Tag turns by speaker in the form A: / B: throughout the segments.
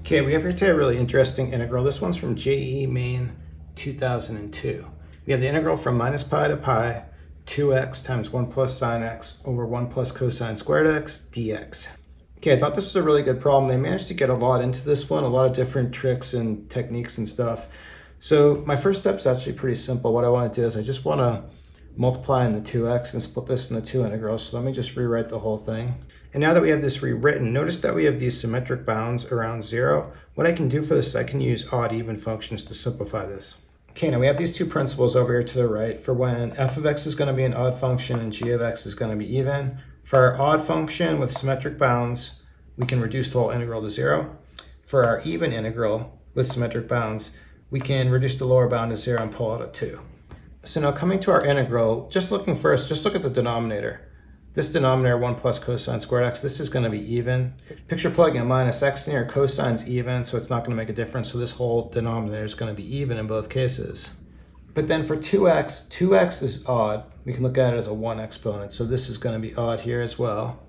A: Okay, we have here today a really interesting integral. This one's from JEE Main 2002. We have the integral from minus pi to pi 2x times 1 plus sine x over 1 plus cosine squared x dx. Okay, I thought this was a really good problem. They managed to get a lot into this one, a lot of different tricks and techniques and stuff. So my first step is actually pretty simple. What I want to do is I just want to multiply in the 2x and split this into two integrals. So let me just rewrite the whole thing. And now that we have this rewritten, notice that we have these symmetric bounds around 0. What I can do for this, I can use odd-even functions to simplify this. Okay, now we have these two principles over here to the right for when f of x is going to be an odd function and g of x is going to be even. For our odd function with symmetric bounds, we can reduce the whole integral to 0. For our even integral with symmetric bounds, we can reduce the lower bound to 0 and pull out a 2. So now coming to our integral, just look at the denominator. This denominator, 1 plus cosine squared x, this is going to be even. Picture plugging a minus x in here, cosine's even, so it's not going to make a difference. So this whole denominator is going to be even in both cases. But then for 2x is odd. We can look at it as a 1 exponent. So this is going to be odd here as well.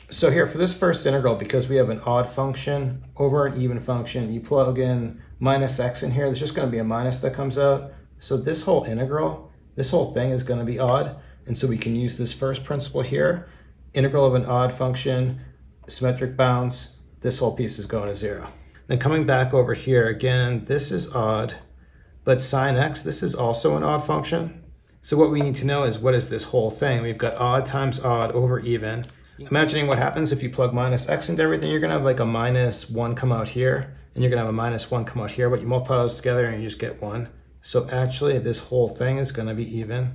A: So here for this first integral, because we have an odd function over an even function, you plug in minus x in here, there's just going to be a minus that comes out. So this whole integral, this whole thing is going to be odd. And so we can use this first principle here, integral of an odd function, symmetric bounds, this whole piece is going to 0. Then coming back over here, again, this is odd, but sine x, this is also an odd function. So what we need to know is what is this whole thing? We've got odd times odd over even. Imagining what happens if you plug minus x into everything, you're going to have like a minus 1 come out here, and you're going to have a minus 1 come out here, but you multiply those together and you just get 1. So actually this whole thing is going to be even.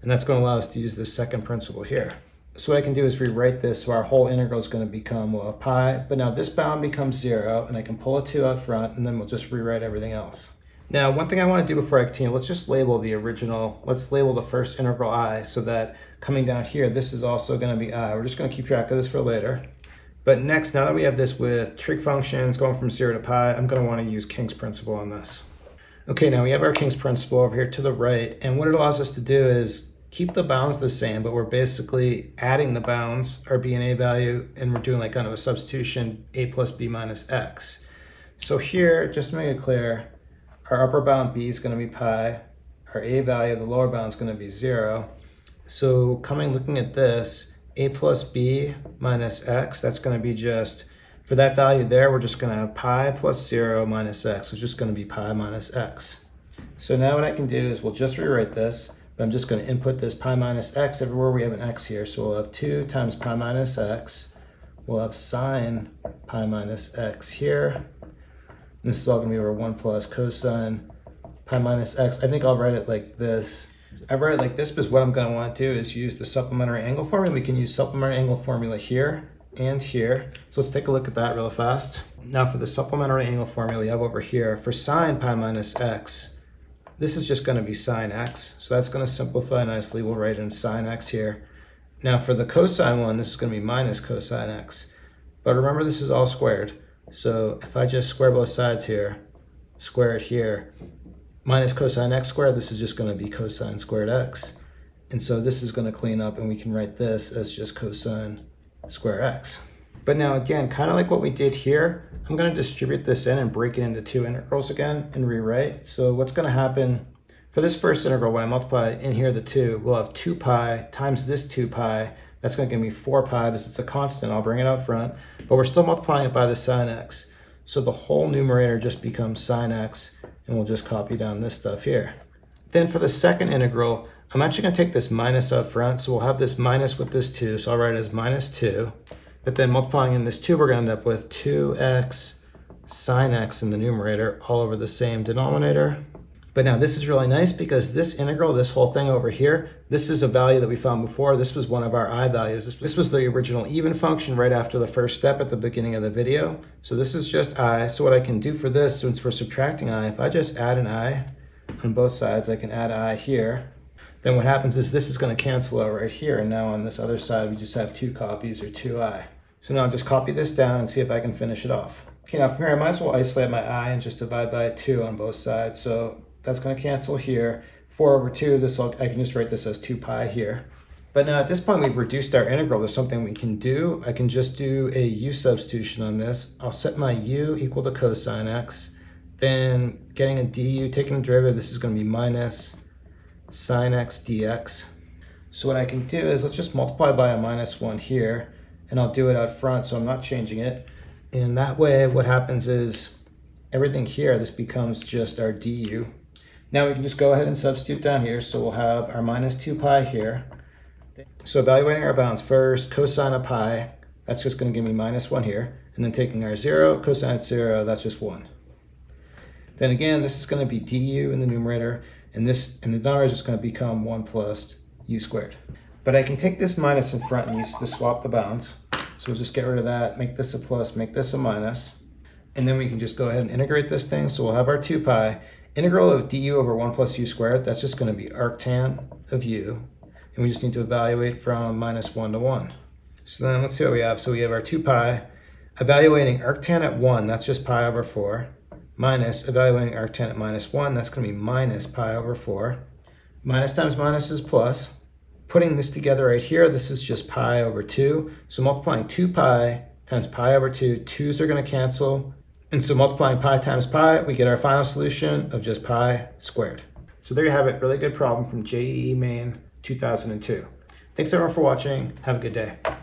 A: And that's going to allow us to use this second principle here. So what I can do is rewrite this so our whole integral is going to become, well, pi, but now this bound becomes 0, and I can pull a 2 out front, and then we'll just rewrite everything else. Now, one thing I want to do before I continue, let's just label let's label the first integral I, so that coming down here, this is also going to be I. We're just going to keep track of this for later. But next, now that we have this with trig functions going from 0 to pi, I'm going to want to use King's principle on this. Okay, now we have our King's principle over here to the right, and what it allows us to do is keep the bounds the same, but we're basically adding the bounds, our b and a value, and we're doing like kind of a substitution, a plus b minus x. So here, just to make it clear, our upper bound b is going to be pi, our a value, the lower bound is going to be 0. So looking at this, a plus b minus x, that's going to be just, for that value there, we're just going to have pi plus 0 minus x. So it's just going to be pi minus x. So now what I can do is we'll just rewrite this, but I'm just going to input this pi minus x everywhere we have an x here. So we'll have 2 times pi minus x. We'll have sine pi minus x here. And this is all going to be over 1 plus cosine pi minus x. I think I'll write it like this. I write it like this because what I'm going to want to do is use the supplementary angle formula. We can use supplementary angle formula here and here. So let's take a look at that real fast. Now for the supplementary angle formula we have over here, for sine pi minus x, this is just going to be sine x. So that's going to simplify nicely. We'll write in sine x here. Now for the cosine one, this is going to be minus cosine x. But remember, this is all squared. So if I just square both sides here, square it here, minus cosine x squared, this is just going to be cosine squared x. And so this is going to clean up, and we can write this as just cosine square x. But now again, kind of like what we did here, I'm going to distribute this in and break it into two integrals again and rewrite. So what's going to happen for this first integral, when I multiply in here the 2, we'll have 2 pi times this 2 pi. That's going to give me 4 pi because it's a constant. I'll bring it out front. But we're still multiplying it by the sine x. So the whole numerator just becomes sine x, and we'll just copy down this stuff here. Then for the second integral, I'm actually going to take this minus out front. So we'll have this minus with this 2. So I'll write it as minus 2. But then multiplying in this 2, we're going to end up with 2x sine x in the numerator all over the same denominator. But now this is really nice because this integral, this whole thing over here, this is a value that we found before. This was one of our I values. This was the original even function right after the first step at the beginning of the video. So this is just I. So what I can do for this, since we're subtracting I, if I just add an I on both sides, I can add I here. Then what happens is this is going to cancel out right here. And now on this other side, we just have 2 copies or 2i. So now I'll just copy this down and see if I can finish it off. Okay, now from here, I might as well isolate my I and just divide by 2 on both sides. So that's going to cancel here. 4 over 2, I can just write this as 2 pi here. But now at this point, we've reduced our integral to something we can do. I can just do a u substitution on this. I'll set my u equal to cosine x. Then getting a du, taking a derivative, this is going to be minus sine x dx. So what I can do is let's just multiply by a minus 1 here, and I'll do it out front so I'm not changing it. And that way what happens is everything here, this becomes just our du. Now we can just go ahead and substitute down here. So we'll have our minus 2 pi here. So evaluating our bounds first, cosine of pi, that's just going to give me minus 1 here. And then taking our 0, cosine of 0, that's just 1. Then again, this is going to be du in the numerator, and this in the denominator is just going to become 1 plus u squared. But I can take this minus in front and use it to swap the bounds. So we'll just get rid of that, make this a plus, make this a minus. And then we can just go ahead and integrate this thing. So we'll have our 2 pi. Integral of du over 1 plus u squared, that's just going to be arctan of u. And we just need to evaluate from minus 1 to 1. So then let's see what we have. So we have our 2 pi. Evaluating arctan at 1, that's just pi over 4. Minus evaluating arctan at minus 1, that's going to be minus pi over 4. Minus times minus is plus. Putting this together right here, this is just pi over 2. So multiplying 2 pi times pi over 2, 2's are going to cancel. And so multiplying pi times pi, we get our final solution of just pi squared. So there you have it. Really good problem from JEE Main 2002. Thanks everyone for watching. Have a good day.